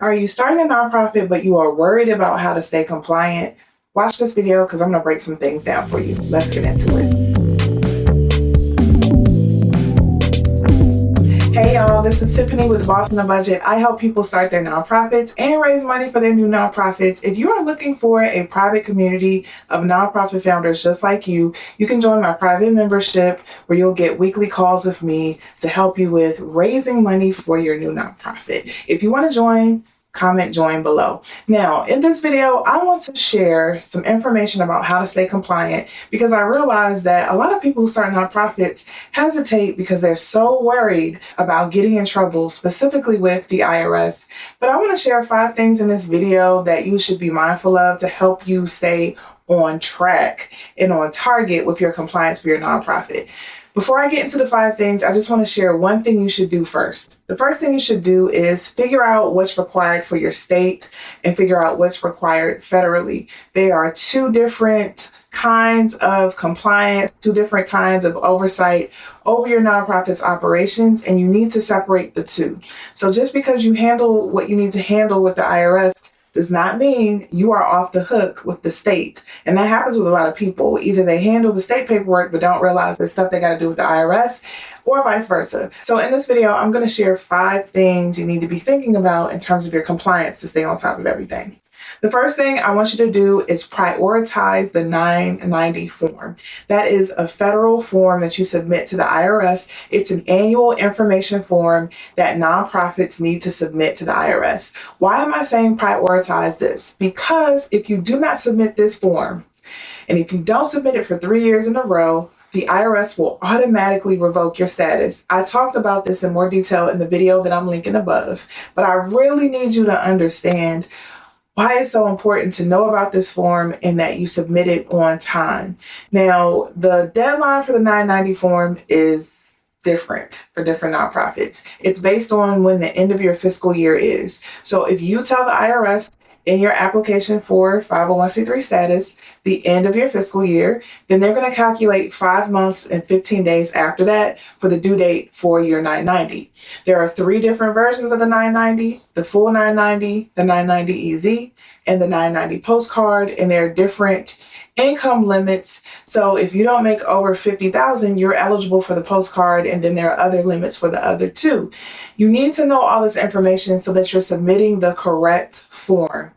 Are you starting a nonprofit, but you are worried about how to stay compliant? Watch this video because I'm going to break some things down for you. Let's get into it. Hey y'all, this is Tiffany with Boss on a Budget. I help people start their nonprofits and raise money for their new nonprofits. If you are looking for a private community of nonprofit founders just like you can join my private membership where you'll get weekly calls with me to help you with raising money for your new nonprofit. If you want to join, comment join below. Now, in this video, I want to share some information about how to stay compliant because I realize that a lot of people who start nonprofits hesitate because they're so worried about getting in trouble, specifically with the IRS. But I want to share 5 things in this video that you should be mindful of to help you stay on track and on target with your compliance for your nonprofit. Before I get into the 5 things, I just want to share one thing you should do first. The first thing you should do is figure out what's required for your state and figure out what's required federally. They are 2 different kinds of compliance, 2 different kinds of oversight over your nonprofit's operations, and you need to separate the 2. So just because you handle what you need to handle with the IRS does not mean you are off the hook with the state. And that happens with a lot of people. Either they handle the state paperwork but don't realize there's stuff they got to do with the IRS, or vice versa. So in this video, I'm going to share 5 things you need to be thinking about in terms of your compliance to stay on top of everything. The first thing I want you to do is prioritize the 990 form. That is a federal form that you submit to the IRS. It's an annual information form that nonprofits need to submit to the IRS. Why am I saying prioritize this? Because if you do not submit this form, and if you don't submit it for 3 years in a row, the IRS will automatically revoke your status. I talked about this in more detail in the video that I'm linking above, but I really need you to understand why it's so important to know about this form and that you submit it on time. Now, the deadline for the 990 form is different for different nonprofits. It's based on when the end of your fiscal year is. So if you tell the IRS in your application for 501c3 status, the end of your fiscal year, then they're going to calculate 5 months and 15 days after that for the due date for your 990. There are 3 different versions of the 990, the full 990, the 990 EZ, and the 990 postcard, and there are different income limits. So if you don't make over $50,000, you're eligible for the postcard, and then there are other limits for the other 2. You need to know all this information so that you're submitting the correct form.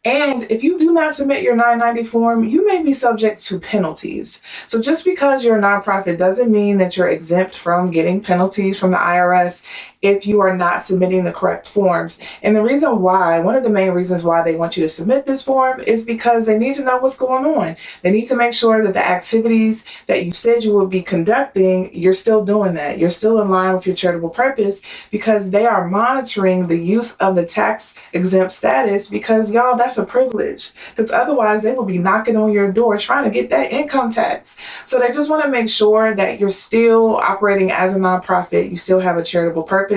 And if you do not submit your 990 form, you may be subject to penalties. So just because you're a nonprofit doesn't mean that you're exempt from getting penalties from the IRS if you are not submitting the correct forms. And the reason why, one of the main reasons why they want you to submit this form is because they need to know what's going on. They need to make sure that the activities that you said you would be conducting, you're still doing that. You're still in line with your charitable purpose because they are monitoring the use of the tax exempt status because y'all, that's a privilege. Because otherwise they will be knocking on your door trying to get that income tax. So they just want to make sure that you're still operating as a nonprofit. You still have a charitable purpose.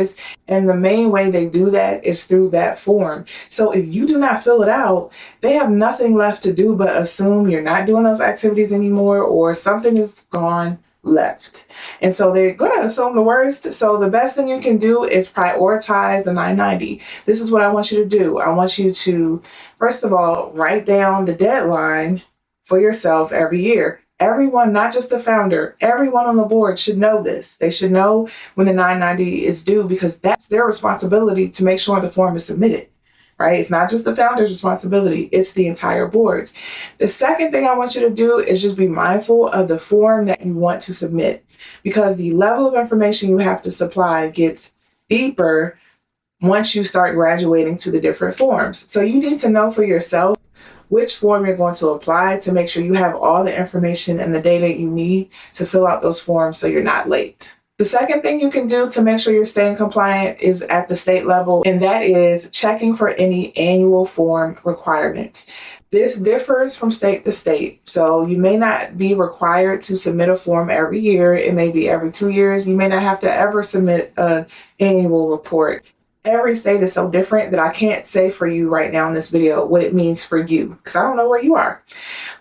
And the main way they do that is through that form. So if you do not fill it out, they have nothing left to do but assume you're not doing those activities anymore or something is gone left. And so they're going to assume the worst. So the best thing you can do is prioritize the 990. This is what I want you to do. I want you to, first of all, write down the deadline for yourself every year. Everyone, not just the founder, everyone on the board should know this. They should know when the 990 is due because that's their responsibility to make sure the form is submitted, right? It's not just the founder's responsibility, it's the entire board's. The second thing I want you to do is just be mindful of the form that you want to submit because the level of information you have to supply gets deeper once you start graduating to the different forms. So you need to know for yourself which form you're going to apply to make sure you have all the information and the data you need to fill out those forms so you're not late. The second thing you can do to make sure you're staying compliant is at the state level, and that is checking for any annual form requirements. This differs from state to state. So you may not be required to submit a form every year. It may be every 2 years. You may not have to ever submit an annual report. Every state is so different that I can't say for you right now in this video what it means for you because I don't know where you are.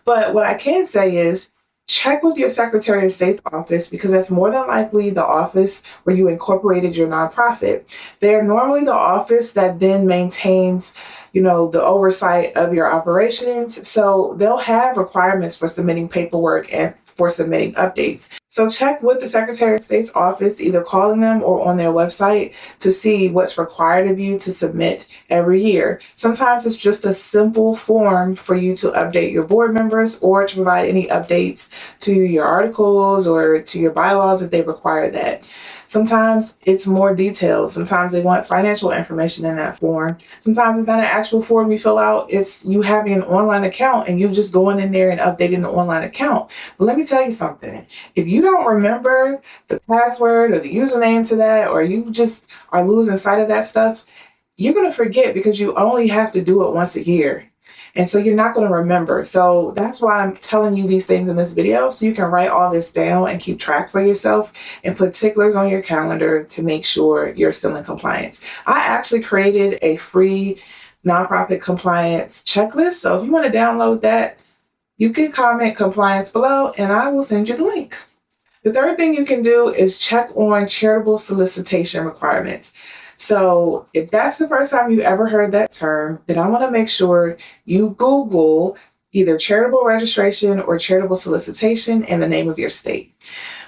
But what I can say is Check with your Secretary of State's office because that's more than likely the office where you incorporated your nonprofit. They're normally the office that then maintains, the oversight of your operations. So they'll have requirements for submitting paperwork and for submitting updates. So check with the Secretary of State's office, either calling them or on their website, to see what's required of you to submit every year. Sometimes it's just a simple form for you to update your board members or to provide any updates to your articles or to your bylaws if they require that. Sometimes it's more detailed. Sometimes they want financial information in that form. Sometimes it's not an actual form you fill out. It's you having an online account and you just going in there and updating the online account. But let me tell you something. If you don't remember the password or the username to that, or you just are losing sight of that stuff, you're going to forget because you only have to do it once a year. And so you're not going to remember. So that's why I'm telling you these things in this video, so you can write all this down and keep track for yourself and put ticklers on your calendar to make sure you're still in compliance. I actually created a free nonprofit compliance checklist. So if you want to download that, you can comment compliance below and I will send you the link. The third thing you can do is check on charitable solicitation requirements. So if that's the first time you've ever heard that term, then I want to make sure you Google either charitable registration or charitable solicitation and the name of your state.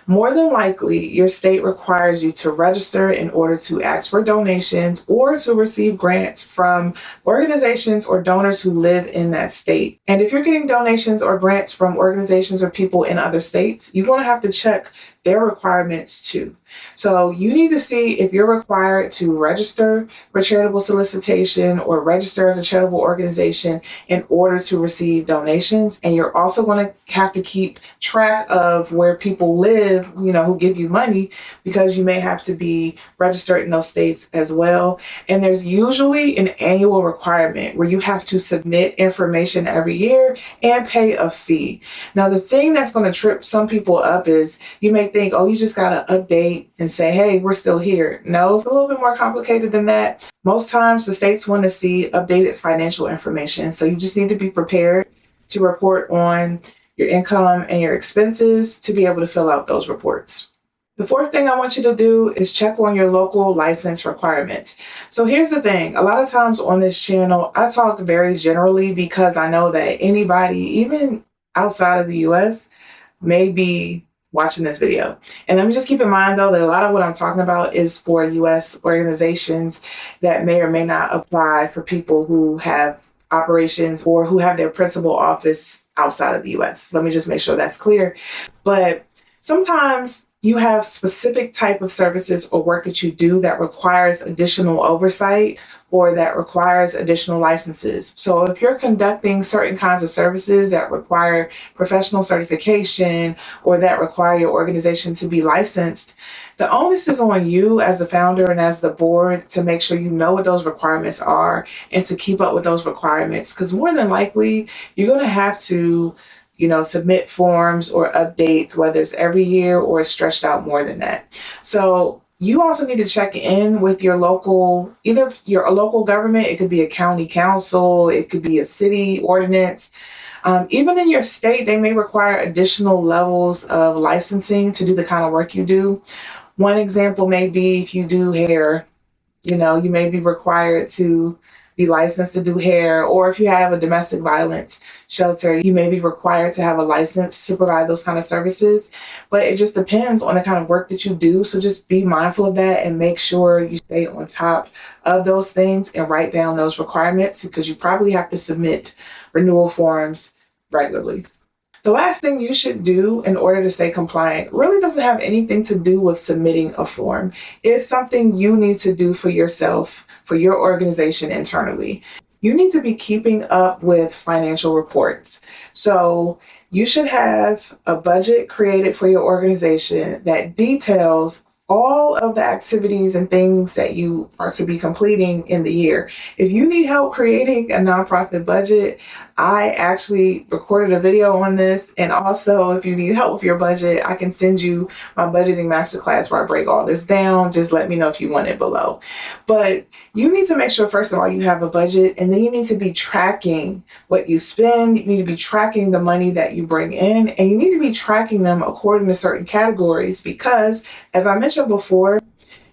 More than likely, your state requires you to register in order to ask for donations or to receive grants from organizations or donors who live in that state. And if you're getting donations or grants from organizations or people in other states, you're going to have to check their requirements too. So you need to see if you're required to register for charitable solicitation or register as a charitable organization in order to receive donations. And you're also going to have to keep track of where people live, who give you money, because you may have to be registered in those states as well. And there's usually an annual requirement where you have to submit information every year and pay a fee. Now, the thing that's going to trip some people up is you may think, oh, you just got to update and say, hey, we're still here. No, it's a little bit more complicated than that. Most times the states want to see updated financial information. So you just need to be prepared to report on your income and your expenses to be able to fill out those reports. The fourth thing I want you to do is check on your local license requirements. So here's the thing. A lot of times on this channel, I talk very generally because I know that anybody, even outside of the US, may be watching this video. And let me just keep in mind though that a lot of what I'm talking about is for US organizations that may or may not apply for people who have operations or who have their principal office outside of the US. Let me just make sure that's clear. But sometimes you have specific type of services or work that you do that requires additional oversight or that requires additional licenses. So if you're conducting certain kinds of services that require professional certification or that require your organization to be licensed, the onus is on you as the founder and as the board to make sure you know what those requirements are and to keep up with those requirements. Because more than likely, you're going to have to submit forms or updates, whether it's every year or it's stretched out more than that. So you also need to check in with your local, either your local government, it could be a county council, it could be a city ordinance. Even in your state, they may require additional levels of licensing to do the kind of work you do. One example may be if you do hair, you may be required to be licensed to do hair, or if you have a domestic violence shelter, you may be required to have a license to provide those kind of services. But it just depends on the kind of work that you do. So just be mindful of that and make sure you stay on top of those things and write down those requirements, because you probably have to submit renewal forms regularly. The last thing you should do in order to stay compliant really doesn't have anything to do with submitting a form. It's something you need to do for yourself, for your organization internally. You need to be keeping up with financial reports. So you should have a budget created for your organization that details all of the activities and things that you are to be completing in the year. If you need help creating a nonprofit budget, I actually recorded a video on this. And also, if you need help with your budget, I can send you my budgeting masterclass where I break all this down. Just let me know if you want it below. But you need to make sure, first of all, you have a budget, and then you need to be tracking what you spend. You need to be tracking the money that you bring in, and you need to be tracking them according to certain categories because, as I mentioned before,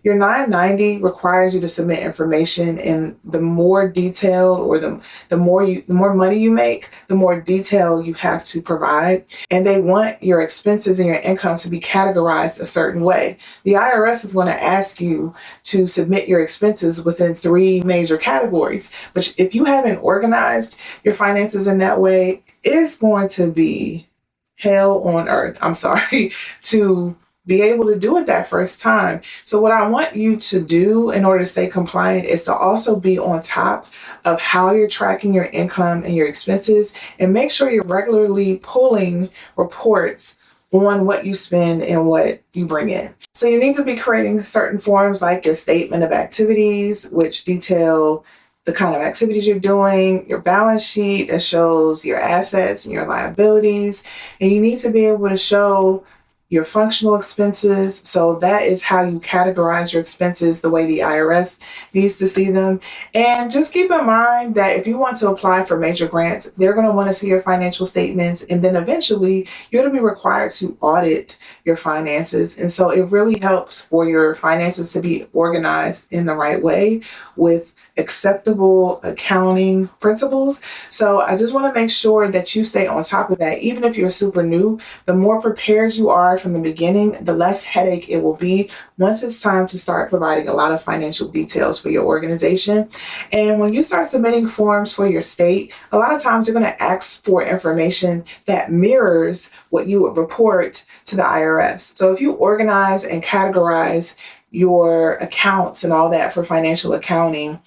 your 990 requires you to submit information, and the more detailed or the more money you make, the more detail you have to provide. And they want your expenses and your income to be categorized a certain way. The IRS is going to ask you to submit your expenses within 3 major categories. But if you haven't organized your finances in that way, it's going to be hell on earth. I'm sorry to be able to do it that first time. So what I want you to do in order to stay compliant is to also be on top of how you're tracking your income and your expenses, and make sure you're regularly pulling reports on what you spend and what you bring in. So you need to be creating certain forms like your statement of activities, which detail the kind of activities you're doing, your balance sheet that shows your assets and your liabilities, and you need to be able to show your functional expenses. So that is how you categorize your expenses the way the IRS needs to see them. And just keep in mind that if you want to apply for major grants, they're going to want to see your financial statements, and then eventually you're going to be required to audit your finances. And so it really helps for your finances to be organized in the right way with acceptable accounting principles. So I just want to make sure that you stay on top of that. Even if you're super new, the more prepared you are from the beginning, the less headache it will be once it's time to start providing a lot of financial details for your organization. And when you start submitting forms for your state, a lot of times you're going to ask for information that mirrors what you would report to the IRS. So if you organize and categorize your accounts and all that for financial accounting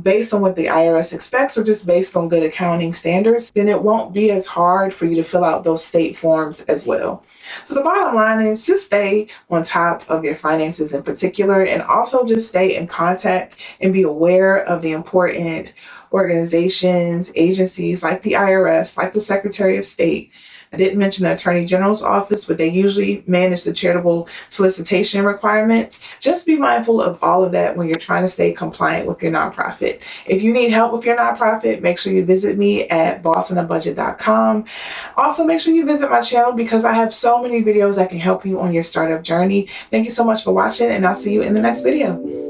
based on what the IRS expects, or just based on good accounting standards, then it won't be as hard for you to fill out those state forms as well. So the bottom line is just stay on top of your finances in particular, and also just stay in contact and be aware of the important organizations, agencies like the IRS, like the Secretary of State. I didn't mention the Attorney General's office, but they usually manage the charitable solicitation requirements. Just be mindful of all of that when you're trying to stay compliant with your nonprofit. If you need help with your nonprofit, make sure you visit me at bossonabudget.com. Also, make sure you visit my channel because I have so many videos that can help you on your startup journey. Thank you so much for watching, and I'll see you in the next video.